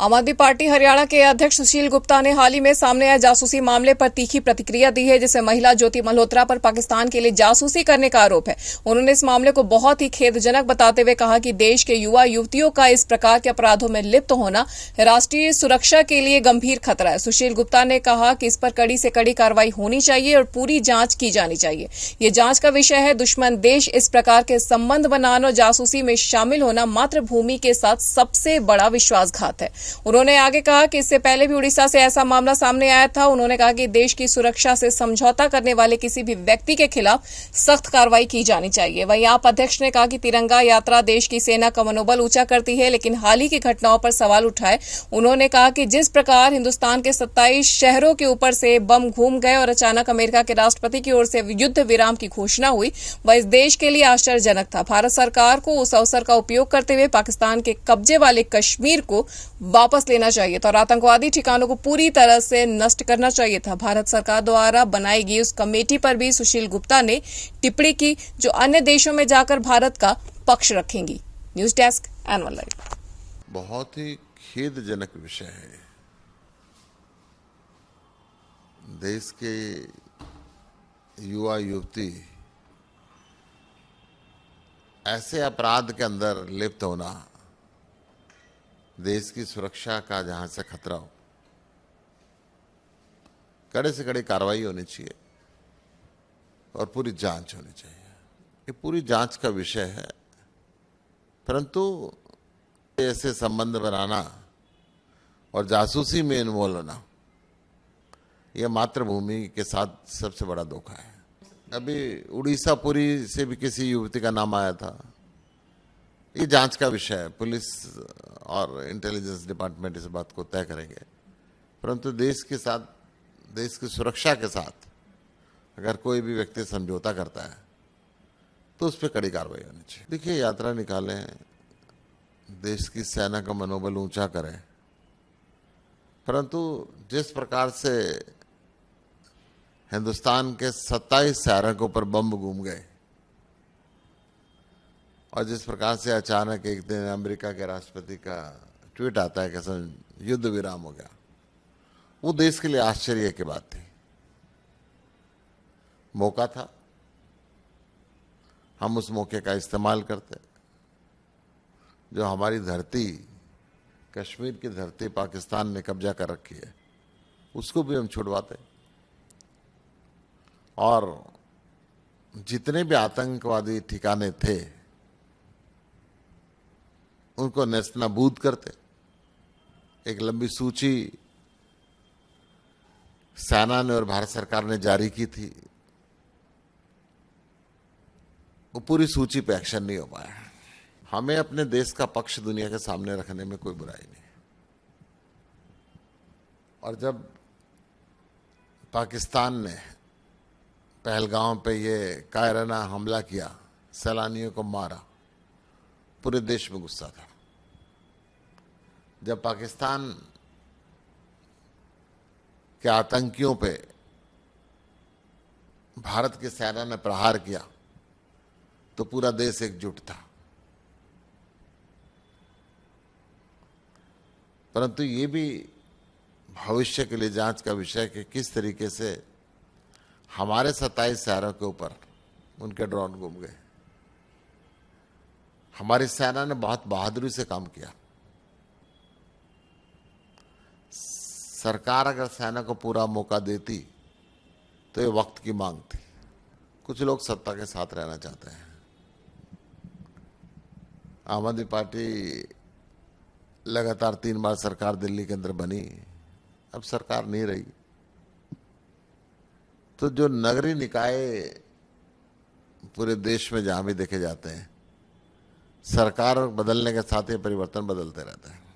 आम आदमी पार्टी हरियाणा के अध्यक्ष सुशील गुप्ता ने हाल ही में सामने आए जासूसी मामले पर तीखी प्रतिक्रिया दी है, जिसमें महिला ज्योति मल्होत्रा पर पाकिस्तान के लिए जासूसी करने का आरोप है। उन्होंने इस मामले को बहुत ही खेदजनक बताते हुए कहा कि देश के युवा युवतियों का इस प्रकार के अपराधों में लिप्त होना राष्ट्रीय सुरक्षा के लिए गंभीर खतरा है। सुशील गुप्ता ने कहा कि इस पर कड़ी से कड़ी कार्रवाई होनी चाहिए और पूरी जांच की जानी चाहिए। ये जांच का विषय है। दुश्मन देश इस प्रकार के संबंध बनाना और जासूसी में शामिल होना मातृभूमि के साथ सबसे बड़ा विश्वासघात है। उन्होंने आगे कहा कि इससे पहले भी उड़ीसा से ऐसा मामला सामने आया था। उन्होंने कहा कि देश की सुरक्षा से समझौता करने वाले किसी भी व्यक्ति के खिलाफ सख्त कार्रवाई की जानी चाहिए। वहीं आप अध्यक्ष ने कहा कि तिरंगा यात्रा देश की सेना का मनोबल ऊंचा करती है, लेकिन हाल ही की घटनाओं पर सवाल उठाए। उन्होंने कहा कि जिस प्रकार हिंदुस्तान के 27 शहरों के ऊपर से बम घूम गए और अचानक अमेरिका के राष्ट्रपति की ओर से युद्ध विराम की घोषणा हुई, वह इस देश के लिए आश्चर्यजनक था। भारत सरकार को उस अवसर का उपयोग करते हुए पाकिस्तान के कब्जे वाले कश्मीर को वापस लेना चाहिए था और आतंकवादी ठिकानों को पूरी तरह से नष्ट करना चाहिए था। भारत सरकार द्वारा बनाई गई उस कमेटी पर भी सुशील गुप्ता ने टिप्पणी की, जो अन्य देशों में जाकर भारत का पक्ष रखेंगी। News desk anyone live. बहुत ही खेदजनक विषय है। देश के युवा युवती ऐसे अपराध के अंदर लिप्त होना, देश की सुरक्षा का जहां से खतरा हो, कड़े से कड़ी कार्रवाई होनी चाहिए और पूरी जांच होनी चाहिए। ये पूरी जांच का विषय है, परंतु ऐसे संबंध बनाना और जासूसी में इन्वॉल्व होना, यह मातृभूमि के साथ सबसे बड़ा धोखा है। अभी उड़ीसा पुरी से भी किसी युवती का नाम आया था। ये जांच का विषय है। पुलिस और इंटेलिजेंस डिपार्टमेंट इस बात को तय करेंगे, परंतु देश के साथ, देश की सुरक्षा के साथ अगर कोई भी व्यक्ति समझौता करता है तो उस पर कड़ी कार्रवाई होनी चाहिए। देखिए, यात्रा निकालें, देश की सेना का मनोबल ऊंचा करें, परंतु जिस प्रकार से हिंदुस्तान के 27 शहरों के ऊपर बम घूम गए और जिस प्रकार से अचानक एक दिन अमेरिका के राष्ट्रपति का ट्वीट आता है कि युद्ध विराम हो गया, वो देश के लिए आश्चर्य की बात थी। मौका था, हम उस मौके का इस्तेमाल करते। जो हमारी धरती, कश्मीर की धरती पाकिस्तान ने कब्जा कर रखी है, उसको भी हम छुड़वाते और जितने भी आतंकवादी ठिकाने थे उनको नेस्तनाबूद करते। एक लंबी सूची सेना ने और भारत सरकार ने जारी की थी, वो पूरी सूची पे एक्शन नहीं हो पाया। हमें अपने देश का पक्ष दुनिया के सामने रखने में कोई बुराई नहीं। और जब पाकिस्तान ने पहलगाम पे ये कायराना हमला किया, सैलानियों को मारा, पूरे देश में गुस्सा था। जब पाकिस्तान के आतंकियों पे भारत की सेना ने प्रहार किया तो पूरा देश एकजुट था। परंतु ये भी भविष्य के लिए जांच का विषय कि किस तरीके से हमारे 27 शहरों के ऊपर उनके ड्रोन घूम गए। हमारी सेना ने बहुत बहादुरी से काम किया। सरकार अगर सेना को पूरा मौका देती तो ये वक्त की मांग थी। कुछ लोग सत्ता के साथ रहना चाहते हैं। आम आदमी पार्टी लगातार 3 बार सरकार दिल्ली के अंदर बनी, अब सरकार नहीं रही, तो जो नगरीय निकाय पूरे देश में जहां भी देखे जाते हैं, सरकार बदलने के साथ ही परिवर्तन बदलते रहते हैं।